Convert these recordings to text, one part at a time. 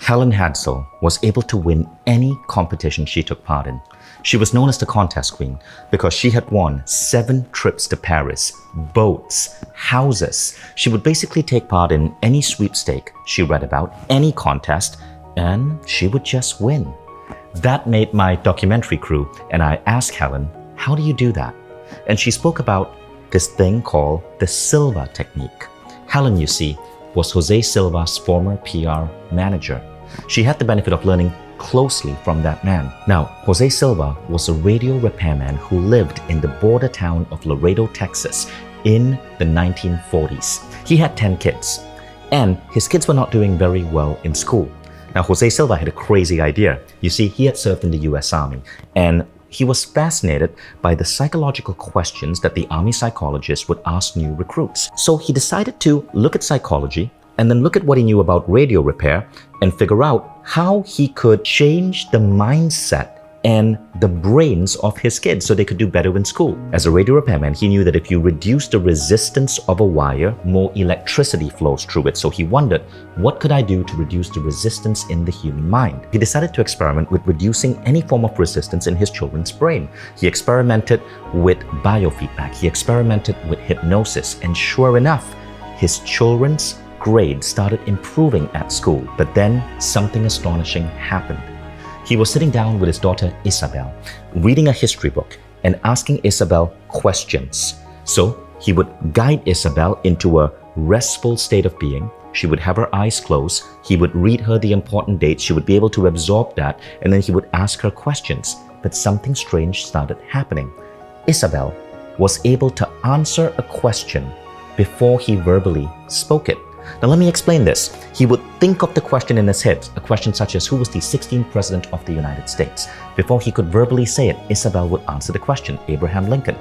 Helen Hadsell was able to win any competition she took part in. She was known as the contest queen because she had won 7 trips to Paris, boats, houses. She would basically take part in any sweepstake she read about, any contest, and she would just win. That made my documentary crew, and I asked Helen, how do you do that? And she spoke about this thing called the Silva technique. Helen, you see, was Jose Silva's former PR manager. She had the benefit of learning closely from that man. Now, Jose Silva was a radio repairman who lived in the border town of Laredo, Texas in the 1940s. He had 10 kids, and his kids were not doing very well in school. Now, Jose Silva had a crazy idea. You see, he had served in the US Army, and he was fascinated by the psychological questions that the Army psychologists would ask new recruits. So he decided to look at psychology and then look at what he knew about radio repair and figure out how he could change the mindset and the brains of his kids so they could do better in school. As a radio repairman, he knew that if you reduce the resistance of a wire, more electricity flows through it. So he wondered, what could I do to reduce the resistance in the human mind? He decided to experiment with reducing any form of resistance in his children's brain. He experimented with biofeedback. He experimented with hypnosis. And sure enough, his children's grades started improving at school. But then something astonishing happened. He was sitting down with his daughter Isabel, reading a history book and asking Isabel questions. So he would guide Isabel into a restful state of being. She would have her eyes closed. He would read her the important dates. She would be able to absorb that, and then he would ask her questions. But something strange started happening. Isabel was able to answer a question before he verbally spoke it. Now let me explain this. He would think of the question in his head, a question such as who was the 16th president of the United States. Before he could verbally say it, Isabel would answer the question, Abraham Lincoln.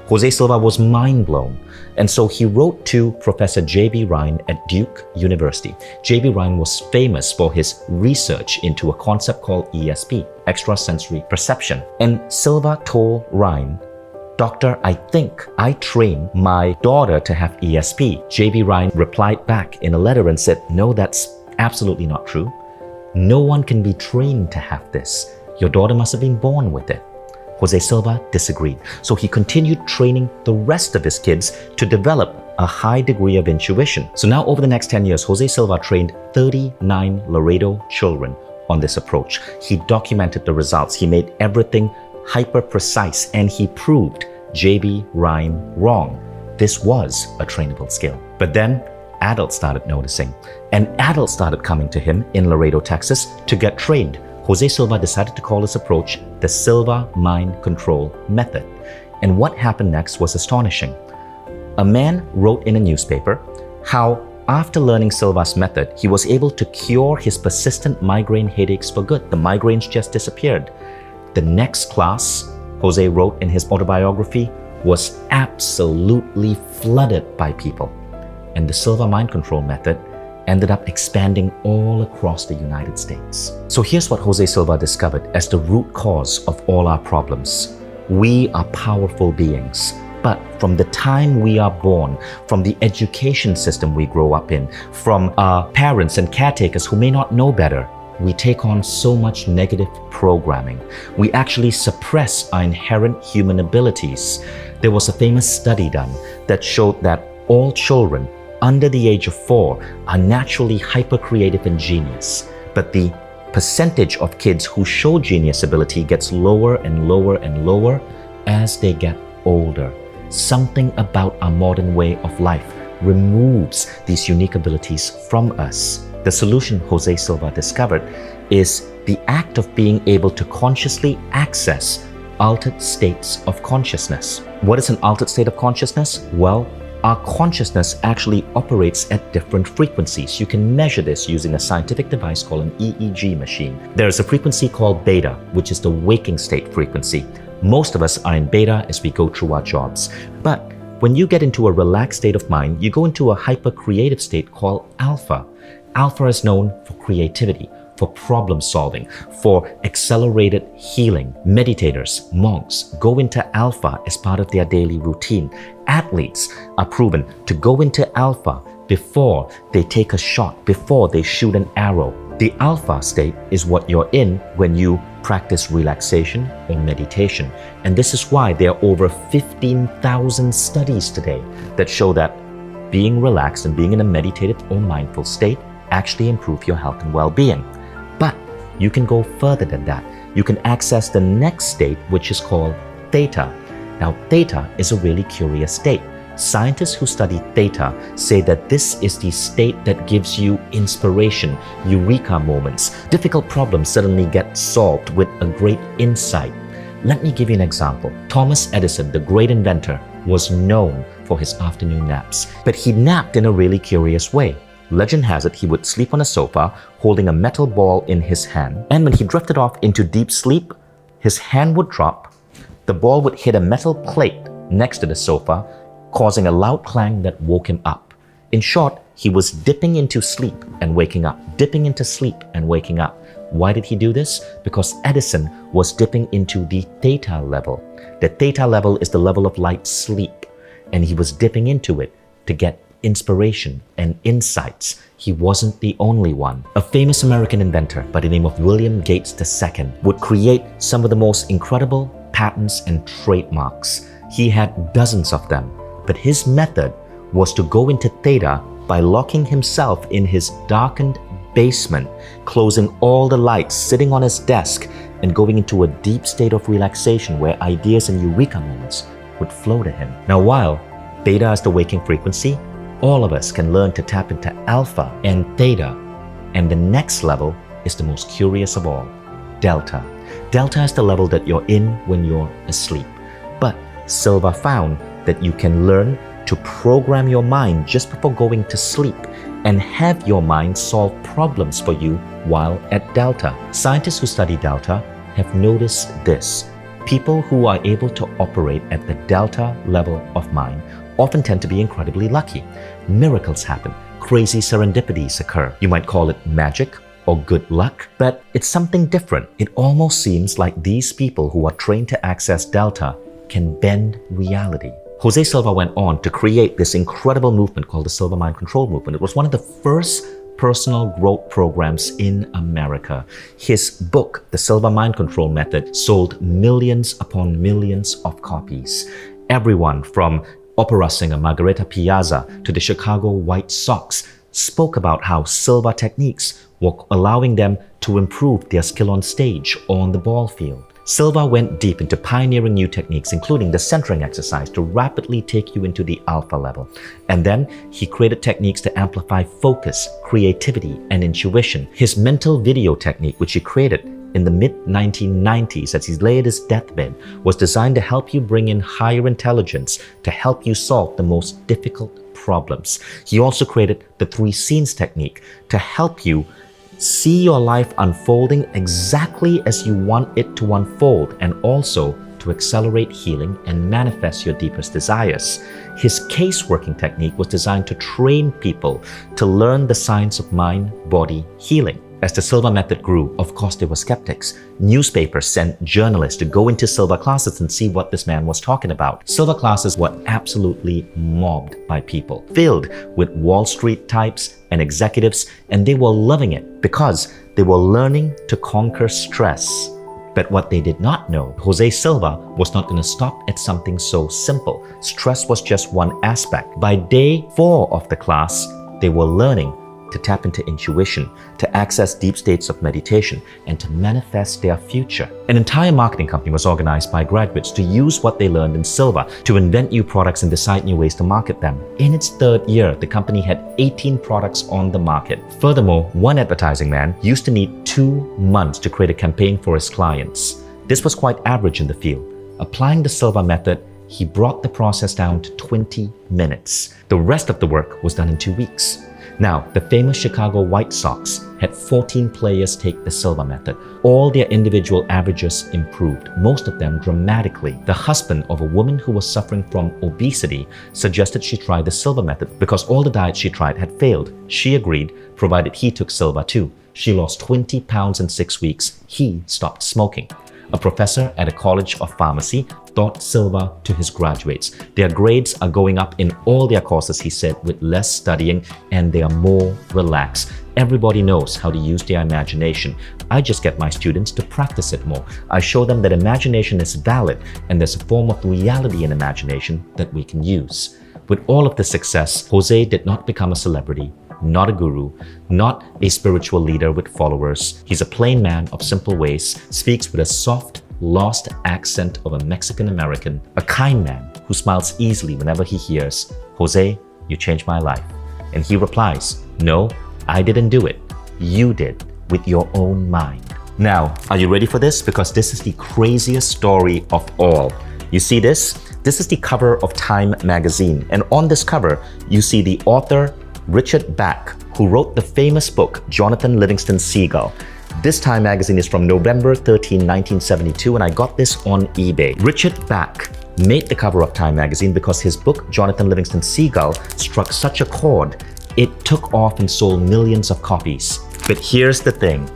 Jose Silva was mind blown, and so he wrote to Professor J.B. Ryan at Duke University. J.B. Ryan was famous for his research into a concept called ESP, extrasensory perception. And Silva told Ryan, Doctor, I think I trained my daughter to have ESP. J.B. Ryan replied back in a letter and said, no, that's absolutely not true. No one can be trained to have this. Your daughter must have been born with it. Jose Silva disagreed. So he continued training the rest of his kids to develop a high degree of intuition. So now over the next 10 years, Jose Silva trained 39 Laredo children on this approach. He documented the results. He made everything hyper precise, and he proved J.B. Ryan wrong. This was a trainable skill. But then adults started noticing, and adults started coming to him in Laredo, Texas to get trained. Jose Silva decided to call his approach the Silva Mind Control Method. And what happened next was astonishing. A man wrote in a newspaper how after learning Silva's method, he was able to cure his persistent migraine headaches for good. The migraines just disappeared. The next class, Jose wrote in his autobiography, was absolutely flooded by people. And the Silva Mind Control Method ended up expanding all across the United States. So here's what Jose Silva discovered as the root cause of all our problems. We are powerful beings, but from the time we are born, from the education system we grow up in, from our parents and caretakers who may not know better, we take on so much negative programming. We actually suppress our inherent human abilities. There was a famous study done that showed that all children under the age of 4 are naturally hyper-creative and genius, but the percentage of kids who show genius ability gets lower and lower and lower as they get older. Something about our modern way of life removes these unique abilities from us. The solution Jose Silva discovered is the act of being able to consciously access altered states of consciousness. What is an altered state of consciousness? Well, our consciousness actually operates at different frequencies. You can measure this using a scientific device called an EEG machine. There is a frequency called beta, which is the waking state frequency. Most of us are in beta as we go through our jobs. But when you get into a relaxed state of mind, you go into a hyper-creative state called alpha. Alpha is known for creativity, for problem solving, for accelerated healing. Meditators, monks go into alpha as part of their daily routine. Athletes are proven to go into alpha before they take a shot, before they shoot an arrow. The alpha state is what you're in when you practice relaxation or meditation. And this is why there are over 15,000 studies today that show that being relaxed and being in a meditative or mindful state actually improve your health and well-being. But you can go further than that. You can access the next state, which is called theta. Now, theta is a really curious state. Scientists who study theta say that this is the state that gives you inspiration, eureka moments. Difficult problems suddenly get solved with a great insight. Let me give you an example. Thomas Edison, the great inventor, was known for his afternoon naps, but he napped in a really curious way. Legend has it he would sleep on a sofa holding a metal ball in his hand, and when he drifted off into deep sleep, his hand would drop, the ball would hit a metal plate next to the sofa, causing a loud clang that woke him up. In short, he was dipping into sleep and waking up, dipping into sleep and waking up. Why did he do this? Because Edison was dipping into the theta level. The theta level is the level of light sleep, and he was dipping into it to get inspiration and insights. He wasn't the only one. A famous American inventor by the name of William Gates II would create some of the most incredible patents and trademarks. He had dozens of them, but his method was to go into theta by locking himself in his darkened basement, closing all the lights, sitting on his desk, and going into a deep state of relaxation where ideas and eureka moments would flow to him. Now, while beta is the waking frequency, all of us can learn to tap into alpha and theta, and the next level is the most curious of all, delta. Delta is the level that you're in when you're asleep. But Silva found that you can learn to program your mind just before going to sleep and have your mind solve problems for you while at delta. Scientists who study delta have noticed this. People who are able to operate at the delta level of mind often tend to be incredibly lucky. Miracles happen. Crazy serendipities occur. You might call it magic or good luck, but it's something different. It almost seems like these people who are trained to access delta can bend reality. Jose Silva went on to create this incredible movement called the Silva Mind Control Movement. It was one of the first personal growth programs in America. His book, The Silva Mind Control Method, sold millions upon millions of copies. Everyone from opera singer Margarita Piazza to the Chicago White Sox spoke about how Silva techniques were allowing them to improve their skill on stage or on the ball field. Silva went deep into pioneering new techniques, including the centering exercise to rapidly take you into the alpha level. And then he created techniques to amplify focus, creativity, and intuition. His mental video technique, which he created in the mid-1990s as he lay at his deathbed, was designed to help you bring in higher intelligence to help you solve the most difficult problems. He also created the 3 scenes technique to help you see your life unfolding exactly as you want it to unfold, and also to accelerate healing and manifest your deepest desires. His case working technique was designed to train people to learn the science of mind-body healing. As the Silva method grew, of course there were skeptics. Newspapers sent journalists to go into Silva classes and see what this man was talking about. Silva classes were absolutely mobbed by people, filled with Wall Street types and executives, and they were loving it because they were learning to conquer stress. But what they did not know, Jose Silva was not going to stop at something so simple. Stress was just one aspect. By day 4 of the class, they were learning to tap into intuition, to access deep states of meditation, and to manifest their future. An entire marketing company was organized by graduates to use what they learned in Silva to invent new products and decide new ways to market them. In its 3rd year, the company had 18 products on the market. Furthermore, one advertising man used to need 2 months to create a campaign for his clients. This was quite average in the field. Applying the Silva method, he brought the process down to 20 minutes. The rest of the work was done in 2 weeks. Now, the famous Chicago White Sox had 14 players take the Silva method. All their individual averages improved, most of them dramatically. The husband of a woman who was suffering from obesity suggested she try the Silva method because all the diets she tried had failed. She agreed, provided he took Silva too. She lost 20 pounds in 6 weeks. He stopped smoking. a professor at a college of pharmacy, taught silver to his graduates. Their grades are going up in all their courses, he said, with less studying, and they are more relaxed. Everybody knows how to use their imagination. I just get my students to practice it more. I show them that imagination is valid and there's a form of reality in imagination that we can use. With all of the success, Jose did not become a celebrity, not a guru, not a spiritual leader with followers. He's a plain man of simple ways, speaks with a soft, lost accent of a Mexican American, a kind man who smiles easily whenever he hears, "Jose, you changed my life." And he replies, "No, I didn't do it. You did, with your own mind." Now, are you ready for this? Because this is the craziest story of all. You see this? This is the cover of Time magazine. And on this cover, you see the author, Richard Bach, who wrote the famous book, Jonathan Livingston Seagull. This Time magazine is from November 13, 1972, and I got this on eBay. Richard Bach made the cover of Time magazine because his book, Jonathan Livingston Seagull, struck such a chord, it took off and sold millions of copies. But here's the thing.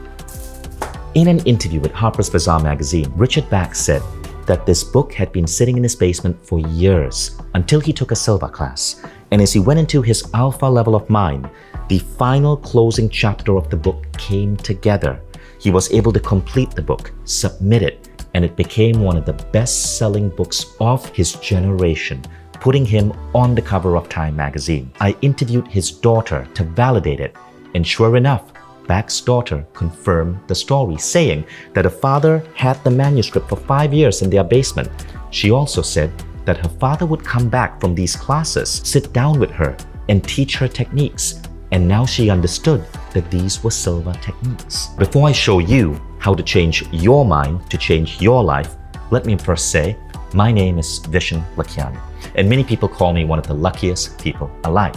In an interview with Harper's Bazaar magazine, Richard Bach said that this book had been sitting in his basement for years until he took a silver class. And as he went into his alpha level of mind, the final closing chapter of the book came together. He was able to complete the book, submit it, and it became one of the best-selling books of his generation, putting him on the cover of Time magazine. I interviewed his daughter to validate it, and sure enough, Bach's daughter confirmed the story, saying that her father had the manuscript for 5 years in their basement. She also said that her father would come back from these classes, sit down with her, and teach her techniques. And now she understood that these were silver techniques. Before I show you how to change your mind to change your life, let me first say, my name is Vishen Lakhiani, and many people call me one of the luckiest people alive.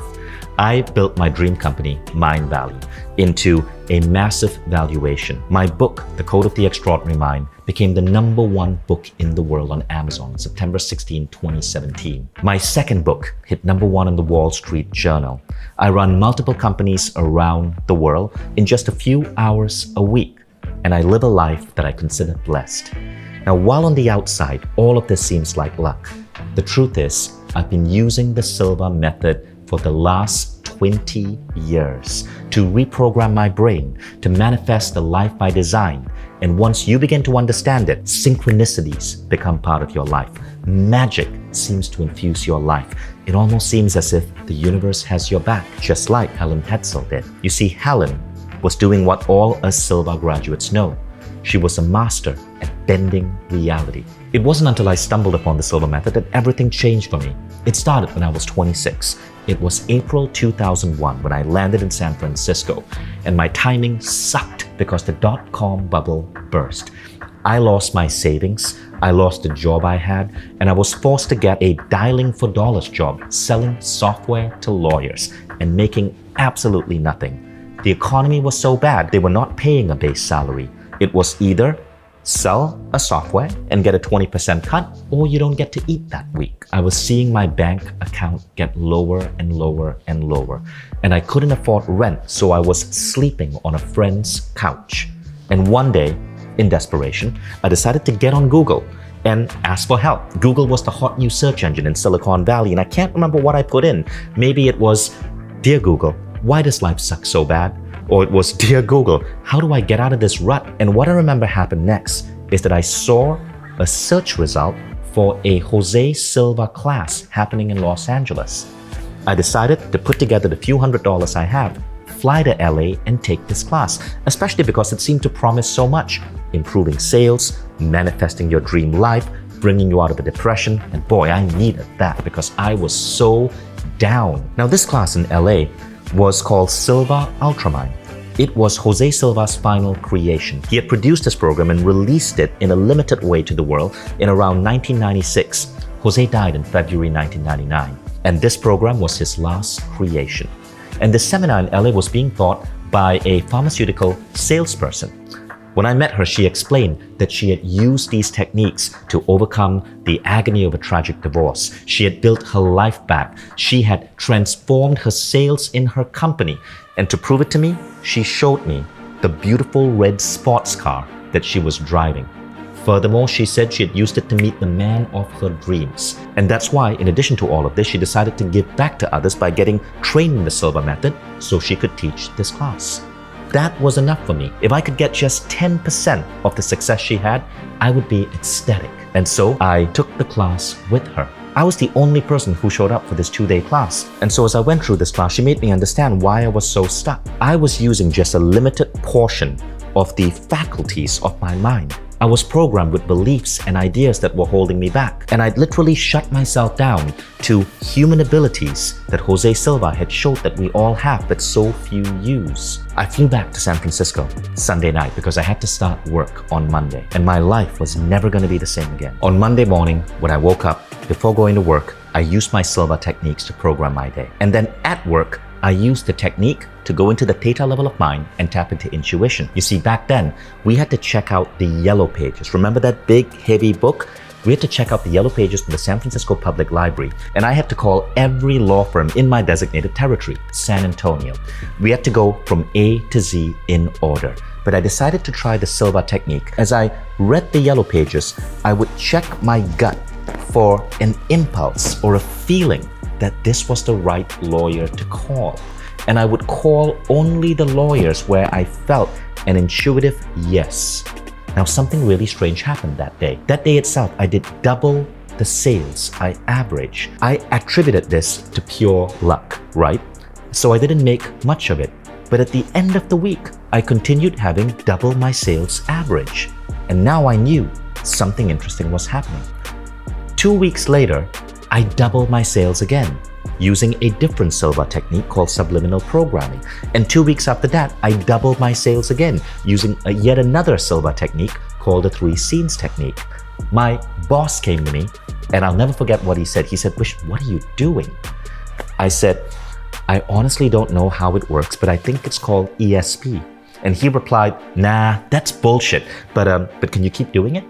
I built my dream company, Mind Value, into a massive valuation. My book, The Code of the Extraordinary Mind, became the #1 book in the world on Amazon, September 16, 2017. My second book hit #1 in the Wall Street Journal. I run multiple companies around the world in just a few hours a week, and I live a life that I consider blessed. Now, while on the outside, all of this seems like luck, the truth is, I've been using the silver method for the last 20 years to reprogram my brain, to manifest the life I designed. And once you begin to understand it, synchronicities become part of your life. Magic seems to infuse your life. It almost seems as if the universe has your back, just like Helene Hadsell did. You see, Helene was doing what all us silver graduates know. She was a master at bending reality. It wasn't until I stumbled upon the silver method that everything changed for me. It started when I was 26. It was April 2001 when I landed in San Francisco, and my timing sucked because the dot-com bubble burst. I lost my savings, I lost the job I had, and I was forced to get a dialing for dollars job, selling software to lawyers and making absolutely nothing. The economy was so bad, they were not paying a base salary. It was either sell a software and get a 20% cut, or you don't get to eat that week. I was seeing my bank account get lower and lower and lower, and I couldn't afford rent, so I was sleeping on a friend's couch. And one day, in desperation, I decided to get on Google and ask for help. Google was the hot new search engine in Silicon Valley, and I can't remember what I put in. Maybe it was, "Dear Google, why does life suck so bad?" Or it was, "Dear Google, how do I get out of this rut?" And what I remember happened next is that I saw a search result for a Jose Silva class happening in Los Angeles. I decided to put together the few $100s I have, fly to LA and take this class, especially because it seemed to promise so much: improving sales, manifesting your dream life, bringing you out of a depression. And boy, I needed that because I was so down. Now, this class in LA was called Silva Ultramind. It was Jose Silva's final creation. He had produced this program and released it in a limited way to the world in around 1996. Jose died in February 1999, and this program was his last creation. And this seminar in LA was being taught by a pharmaceutical salesperson. When I met her, she explained that she had used these techniques to overcome the agony of a tragic divorce. She had built her life back. She had transformed her sales in her company. And to prove it to me, she showed me the beautiful red sports car that she was driving. Furthermore, she said she had used it to meet the man of her dreams. And that's why, in addition to all of this, she decided to give back to others by getting trained in the Silva method so she could teach this class. That was enough for me. If I could get just 10% of the success she had, I would be ecstatic. And so I took the class with her. I was the only person who showed up for this 2-day class. And so as I went through this class, she made me understand why I was so stuck. I was using just a limited portion of the faculties of my mind. I was programmed with beliefs and ideas that were holding me back. And I'd literally shut myself down to human abilities that Jose Silva had showed that we all have but so few use. I flew back to San Francisco Sunday night because I had to start work on Monday. And my life was never going to be the same again. On Monday morning, when I woke up, before going to work, I used my Silva techniques to program my day. And then at work, I used the technique to go into the theta level of mind and tap into intuition. You see, back then, we had to check out the yellow pages. Remember that big, heavy book? We had to check out the yellow pages from the San Francisco Public Library, and I had to call every law firm in my designated territory, San Antonio. We had to go from A to Z in order. But I decided to try the Silva technique. As I read the yellow pages, I would check my gut for an impulse or a feeling that this was the right lawyer to call. And I would call only the lawyers where I felt an intuitive yes. Now, something really strange happened that day. That day itself, I did double the sales I averaged. I attributed this to pure luck, right? So I didn't make much of it. But at the end of the week, I continued having double my sales average. And now I knew something interesting was happening. 2 weeks later, I doubled my sales again using a different Silva technique called subliminal programming. And 2 weeks after that, I doubled my sales again using yet another Silva technique called the 3 scenes technique. My boss came to me, and I'll never forget what he said. He said, "Wish, what are you doing?" I said, "I honestly don't know how it works, but I think it's called ESP." And he replied, "Nah, that's bullshit, but can you keep doing it?"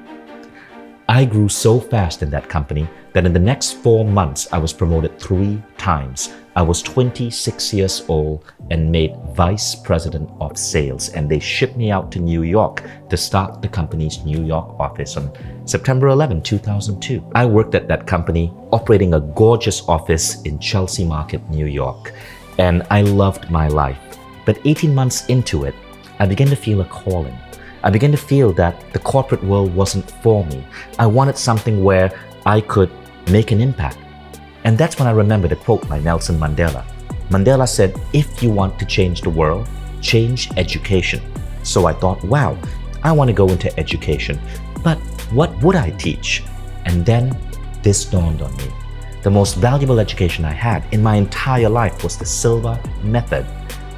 I grew so fast in that company that in the next 4 months, I was promoted 3 times. I was 26 years old and made vice president of sales, and they shipped me out to New York to start the company's New York office on September 11, 2002. I worked at that company, operating a gorgeous office in Chelsea Market, New York, and I loved my life. But 18 months into it, I began to feel a calling. I began to feel that the corporate world wasn't for me. I wanted something where I could make an impact. And that's when I remembered a quote by Nelson Mandela. Mandela said, "If you want to change the world, change education." So I thought, wow, I want to go into education. But what would I teach? And then this dawned on me. The most valuable education I had in my entire life was the Silva method.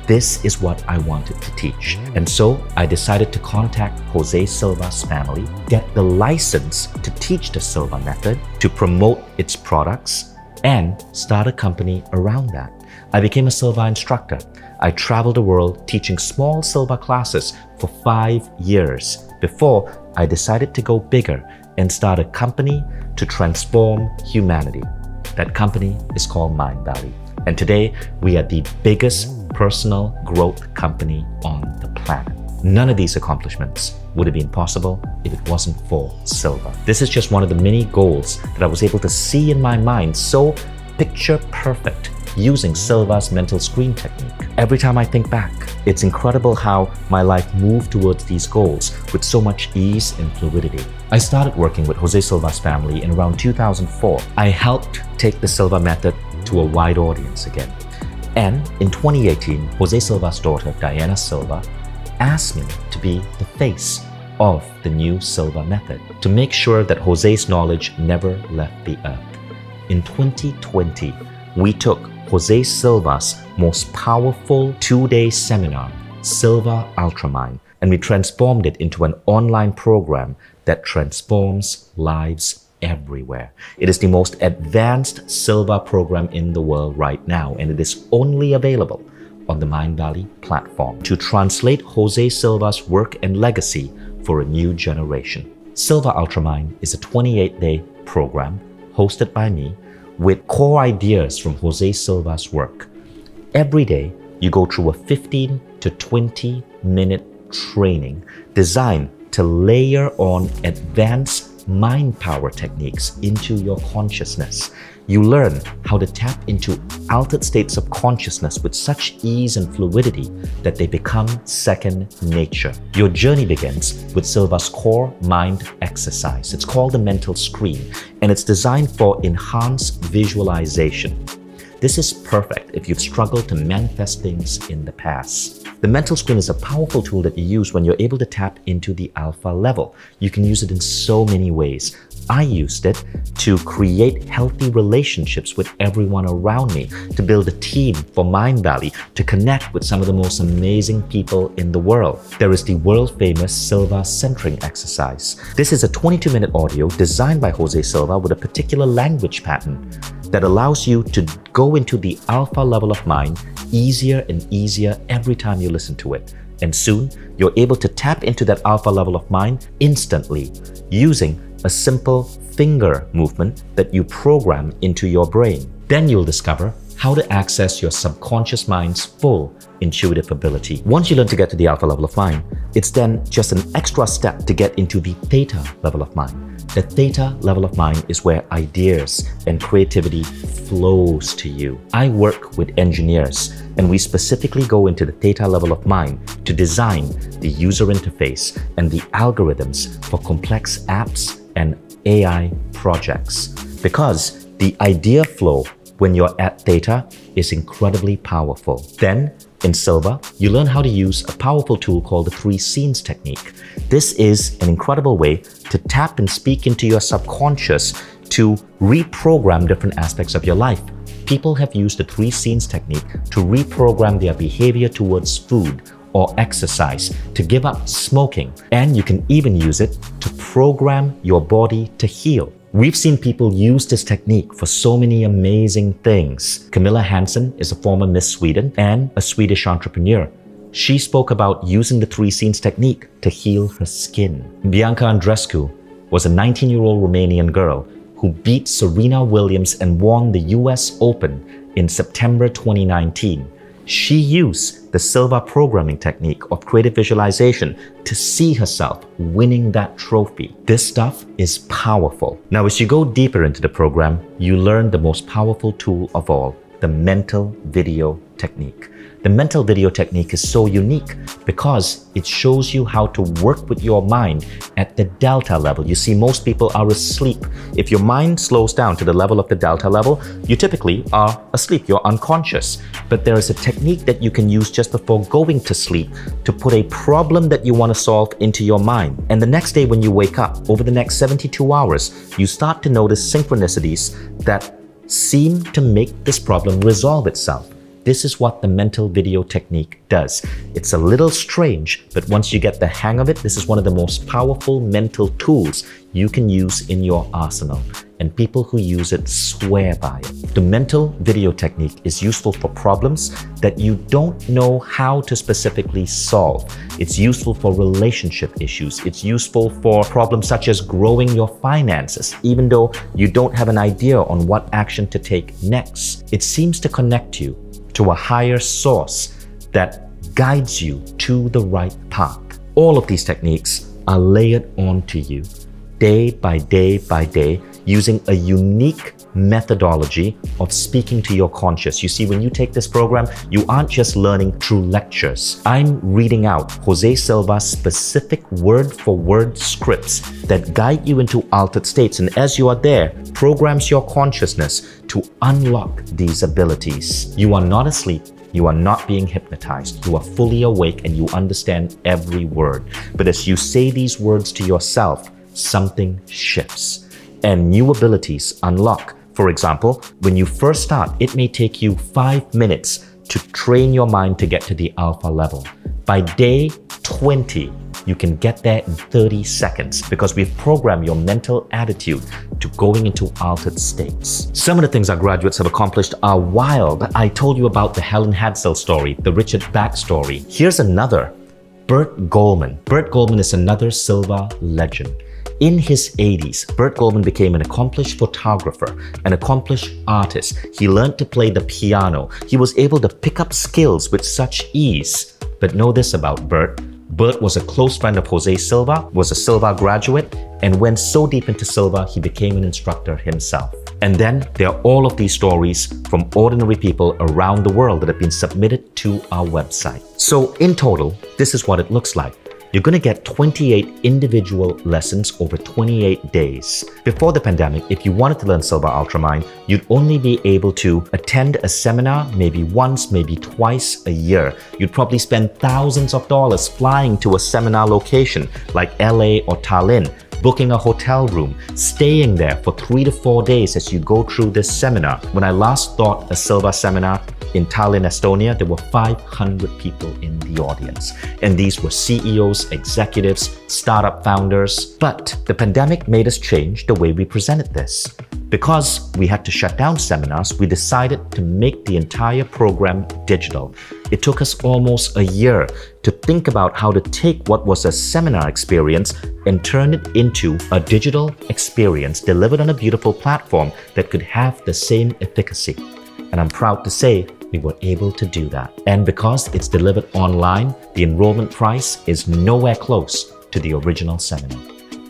This is what I wanted to teach. And so I decided to contact Jose Silva's family, get the license to teach the Silva method, to promote its products, and start a company around that. I became a Silva instructor. I traveled the world teaching small Silva classes for 5 years before I decided to go bigger and start a company to transform humanity. That company is called Mindvalley. And today, we are the biggest personal growth company on the planet. None of these accomplishments would have been possible if it wasn't for Silva. This is just one of the many goals that I was able to see in my mind so picture perfect using Silva's mental screen technique. Every time I think back, it's incredible how my life moved towards these goals with so much ease and fluidity. I started working with Jose Silva's family in around 2004. I helped take the Silva method to a wide audience again. And in 2018, Jose Silva's daughter, Diana Silva, asked me to be the face of the new Silva method, to make sure that Jose's knowledge never left the earth. In 2020, we took Jose Silva's most powerful 2-day seminar, Silva Ultramind, and we transformed it into an online program that transforms lives everywhere. It is the most advanced Silva program in the world right now, and it is only available on the Mindvalley platform to translate Jose Silva's work and legacy for a new generation. Silva Ultramind is a 28-day program hosted by me with core ideas from Jose Silva's work. Every day, you go through a 15 to 20-minute training designed to layer on advanced mind power techniques into your consciousness. You learn how to tap into altered states of consciousness with such ease and fluidity that they become second nature. Your journey begins with Silva's core mind exercise. It's called the mental screen, and it's designed for enhanced visualization. This is perfect if you've struggled to manifest things in the past. The mental screen is a powerful tool that you use when you're able to tap into the alpha level. You can use it in so many ways. I used it to create healthy relationships with everyone around me, to build a team for Mind Valley, to connect with some of the most amazing people in the world. There is the world-famous Silva centering exercise. This is a 22-minute audio designed by Jose Silva with a particular language pattern that allows you to go into the alpha level of mind easier and easier every time you listen to it. And soon, you're able to tap into that alpha level of mind instantly using a simple finger movement that you program into your brain. Then you'll discover how to access your subconscious mind's full intuitive ability. Once you learn to get to the alpha level of mind, it's then just an extra step to get into the theta level of mind. The theta level of mind is where ideas and creativity flows to you. I work with engineers, and we specifically go into the theta level of mind to design the user interface and the algorithms for complex apps and AI projects. Because the idea flow when you're at theta is incredibly powerful. Then, in Silva, you learn how to use a powerful tool called the 3 scenes technique. This is an incredible way to tap and speak into your subconscious to reprogram different aspects of your life. People have used the 3 scenes technique to reprogram their behavior towards food or exercise, to give up smoking, and you can even use it to program your body to heal. We've seen people use this technique for so many amazing things. Camilla Hansen is a former Miss Sweden and a Swedish entrepreneur. She spoke about using the 3 scenes technique to heal her skin. Bianca Andreescu was a 19-year-old Romanian girl who beat Serena Williams and won the US Open in September 2019. She used the Silva programming technique of creative visualization to see herself winning that trophy. This stuff is powerful. Now, as you go deeper into the program, you learn the most powerful tool of all, the mental video technique. The mental video technique is so unique because it shows you how to work with your mind at the delta level. You see, most people are asleep. If your mind slows down to the level of the delta level, you typically are asleep, you're unconscious. But there is a technique that you can use just before going to sleep to put a problem that you want to solve into your mind. And the next day when you wake up, over the next 72 hours, you start to notice synchronicities that seem to make this problem resolve itself. This is what the mental video technique does. It's a little strange, but once you get the hang of it, this is one of the most powerful mental tools you can use in your arsenal. And people who use it swear by it. The mental video technique is useful for problems that you don't know how to specifically solve. It's useful for relationship issues. It's useful for problems such as growing your finances, even though you don't have an idea on what action to take next. It seems to connect you to a higher source that guides you to the right path. All of these techniques are layered onto you day by day by day using a unique methodology of speaking to your conscious. You see, when you take this program, you aren't just learning through lectures. I'm reading out Jose Silva's specific word-for-word scripts that guide you into altered states, and as you are there, programs your consciousness to unlock these abilities. You are not asleep. You are not being hypnotized. You are fully awake and you understand every word. But as you say these words to yourself, something shifts and new abilities unlock. For example, when you first start, it may take you 5 minutes to train your mind to get to the alpha level. By day 20, you can get there in 30 seconds because we've programmed your mental attitude to going into altered states. Some of the things our graduates have accomplished are wild. I told you about the Helene Hadsell story, the Richard Bach story. Here's another, Burt Goldman. Burt Goldman is another Silva legend. In his 80s, Burt Goldman became an accomplished photographer, an accomplished artist. He learned to play the piano. He was able to pick up skills with such ease. But know this about Burt. Bert was a close friend of Jose Silva, was a Silva graduate, and went so deep into Silva, he became an instructor himself. And then there are all of these stories from ordinary people around the world that have been submitted to our website. So in total, this is what it looks like. You're going to get 28 individual lessons over 28 days. Before the pandemic, if you wanted to learn Silva Ultramind, you'd only be able to attend a seminar maybe once, maybe twice a year. You'd probably spend thousands of dollars flying to a seminar location like LA or Tallinn, booking a hotel room, staying there for 3 to 4 days as you go through this seminar. When I last taught a Silva seminar in Tallinn, Estonia, there were 500 people in the audience. And these were CEOs, executives, startup founders. But the pandemic made us change the way we presented this. Because we had to shut down seminars, we decided to make the entire program digital. It took us almost a year to think about how to take what was a seminar experience and turn it into a digital experience delivered on a beautiful platform that could have the same efficacy. And I'm proud to say we were able to do that. And because it's delivered online, the enrollment price is nowhere close to the original seminar.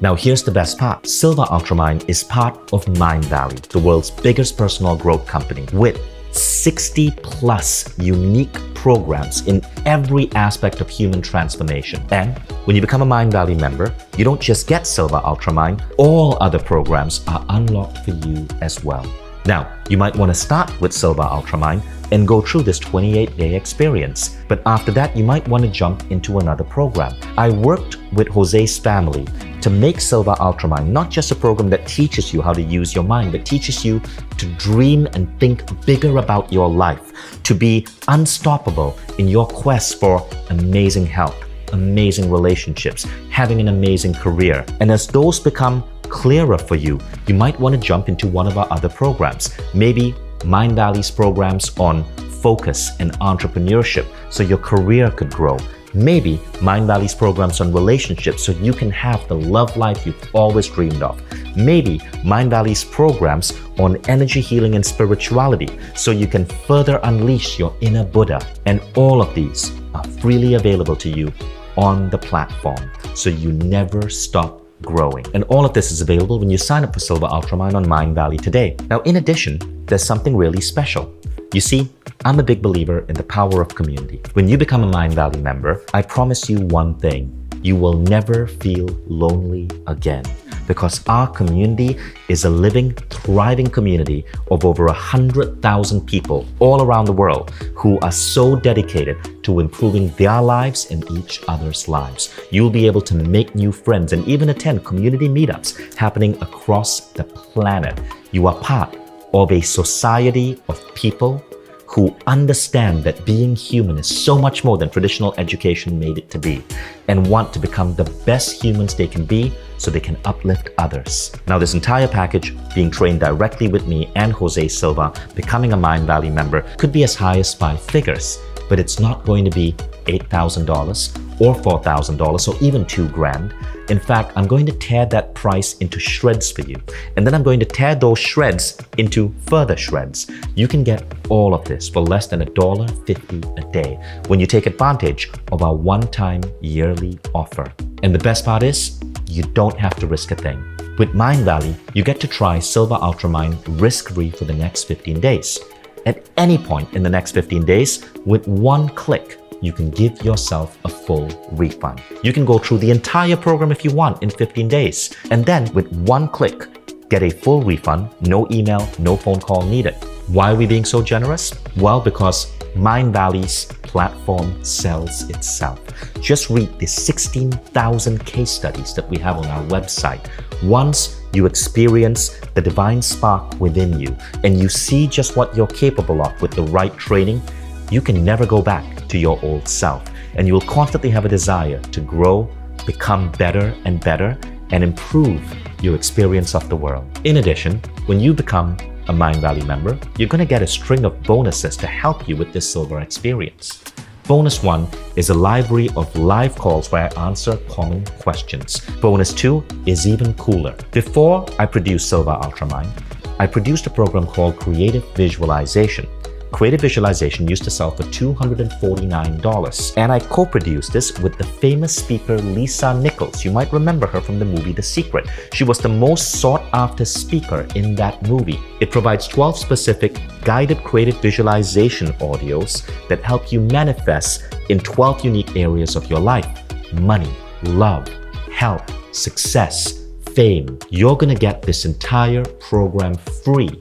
Now here's the best part. Silva Ultramind is part of Mindvalley, the world's biggest personal growth company, with 60 plus unique programs in every aspect of human transformation. And when you become a Mindvalley member, you don't just get Silva Ultramind, all other programs are unlocked for you as well. Now, you might want to start with Silva Ultramind and go through this 28-day experience. But after that, you might want to jump into another program. I worked with Jose's family to make Silva Ultramind not just a program that teaches you how to use your mind, but teaches you to dream and think bigger about your life, to be unstoppable in your quest for amazing health, amazing relationships, having an amazing career. And as those become clearer for you, you might want to jump into one of our other programs. Maybe Mindvalley's programs on focus and entrepreneurship so your career could grow. Maybe Mindvalley's programs on relationships so you can have the love life you've always dreamed of. Maybe Mindvalley's programs on energy healing and spirituality so you can further unleash your inner Buddha. And all of these are freely available to you on the platform, so you never stop growing. And all of this is available when you sign up for Silva Ultramind on Mindvalley today. Now, in addition, there's something really special. You see, I'm a big believer in the power of community. When you become a Mindvalley member, I promise you one thing: you will never feel lonely again. Because our community is a living, thriving community of over 100,000 people all around the world who are so dedicated to improving their lives and each other's lives. You'll be able to make new friends and even attend community meetups happening across the planet. You are part of a society of people who understand that being human is so much more than traditional education made it to be, and want to become the best humans they can be so they can uplift others. Now, this entire package, being trained directly with me and Jose Silva, becoming a Mindvalley member, could be as high as 5 figures, but it's not going to be $8,000 or $4,000 or even $2,000. In fact, I'm going to tear that price into shreds for you. And then I'm going to tear those shreds into further shreds. You can get all of this for less than $1.50 a day when you take advantage of our one-time yearly offer. And the best part is, you don't have to risk a thing. With Mindvalley, you get to try Silva Ultramind risk-free for the next 15 days. At any point in the next 15 days, with one click, you can give yourself a full refund. You can go through the entire program if you want in 15 days. And then with one click, get a full refund, no email, no phone call needed. Why are we being so generous? Well, because Mindvalley's platform sells itself. Just read the 16,000 case studies that we have on our website. Once you experience the divine spark within you and you see just what you're capable of with the right training, you can never go back to your old self, and you will constantly have a desire to grow, become better and better, and improve your experience of the world. In addition, when you become a Mindvalley member, you're going to get a string of bonuses to help you with this silver experience. Bonus 1 is a library of live calls where I answer common questions. Bonus 2 is even cooler. Before I produced Silva Ultramind, I produced a program called Creative Visualization. Creative Visualization used to sell for $249. And I co-produced this with the famous speaker Lisa Nichols. You might remember her from the movie The Secret. She was the most sought-after speaker in that movie. It provides 12 specific guided creative visualization audios that help you manifest in 12 unique areas of your life: money, love, health, success, fame. You're gonna get this entire program free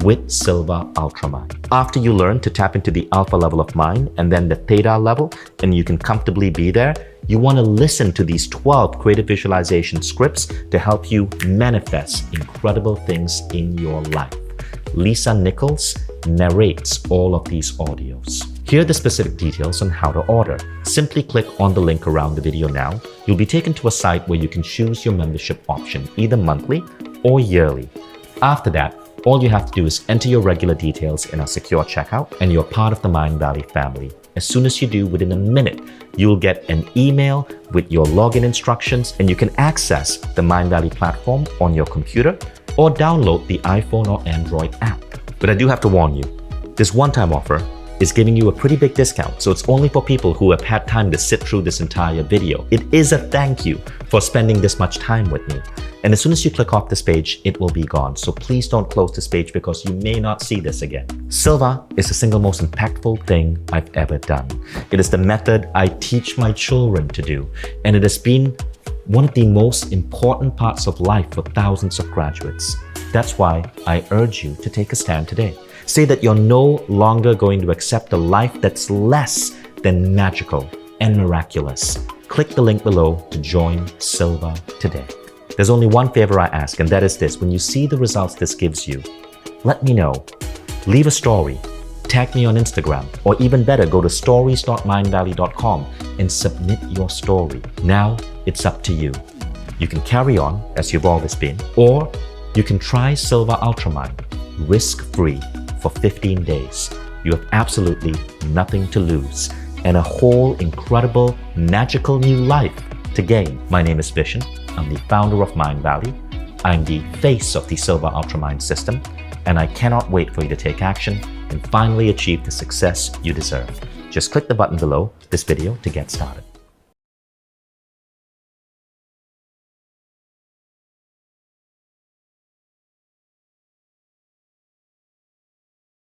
with Silva Ultramind. After you learn to tap into the alpha level of mind and then the theta level, and you can comfortably be there, you want to listen to these 12 creative visualization scripts to help you manifest incredible things in your life. Lisa Nichols narrates all of these audios. Here are the specific details on how to order. Simply click on the link around the video now. You'll be taken to a site where you can choose your membership option, either monthly or yearly. After that, all you have to do is enter your regular details in a secure checkout and you're part of the Mindvalley family. As soon as you do, within a minute, you'll get an email with your login instructions and you can access the Mindvalley platform on your computer or download the iPhone or Android app. But I do have to warn you, this one-time offer is giving you a pretty big discount, so it's only for people who have had time to sit through this entire video. It is a thank you for spending this much time with me. And as soon as you click off this page, it will be gone. So please don't close this page because you may not see this again. Silva is the single most impactful thing I've ever done. It is the method I teach my children to do, and it has been one of the most important parts of life for thousands of graduates. That's why I urge you to take a stand today. Say that you're no longer going to accept a life that's less than magical and miraculous. Click the link below to join Silva today. There's only one favor I ask, and that is this: when you see the results this gives you, let me know. Leave a story, tag me on Instagram, or even better, go to stories.mindvalley.com and submit your story. Now it's up to you. You can carry on as you've always been, or you can try Silva Ultramind risk-free for 15 days. You have absolutely nothing to lose and a whole incredible, magical new life to gain. My name is Vishen. I'm the founder of Mindvalley. I'm the face of the Silva Ultramind system, and I cannot wait for you to take action and finally achieve the success you deserve. Just click the button below this video to get started.